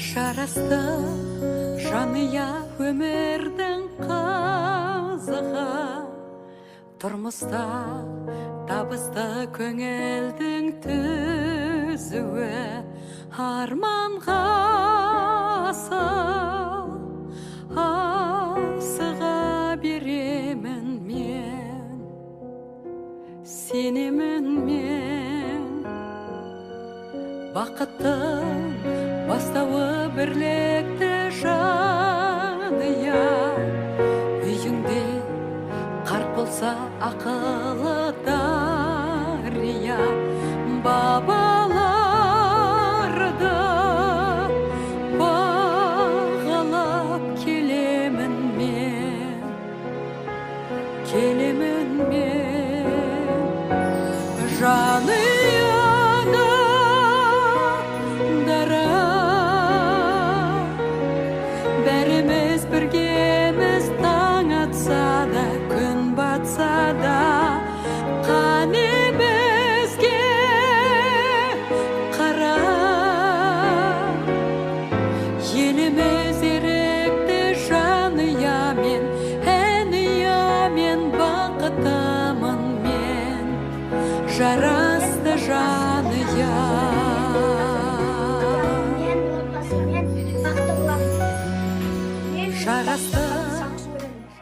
жарасты жаныя өмірдің қызығы, тұрмыста табысты көңілдің түзуі, арманға асыға беремін мен, сенемін мен. Бақыттың бастауы бірлікті жаныя, үйіңде қарт болса ақылы дария, бабаларды бағалап келемін мен, жаныяда дара, бәріміз біргеміз, таң атса да күн батса да, қане бізге қара, еліміз ерікті жаныямен, әниямен бақытымын мен, жарасты жаныя.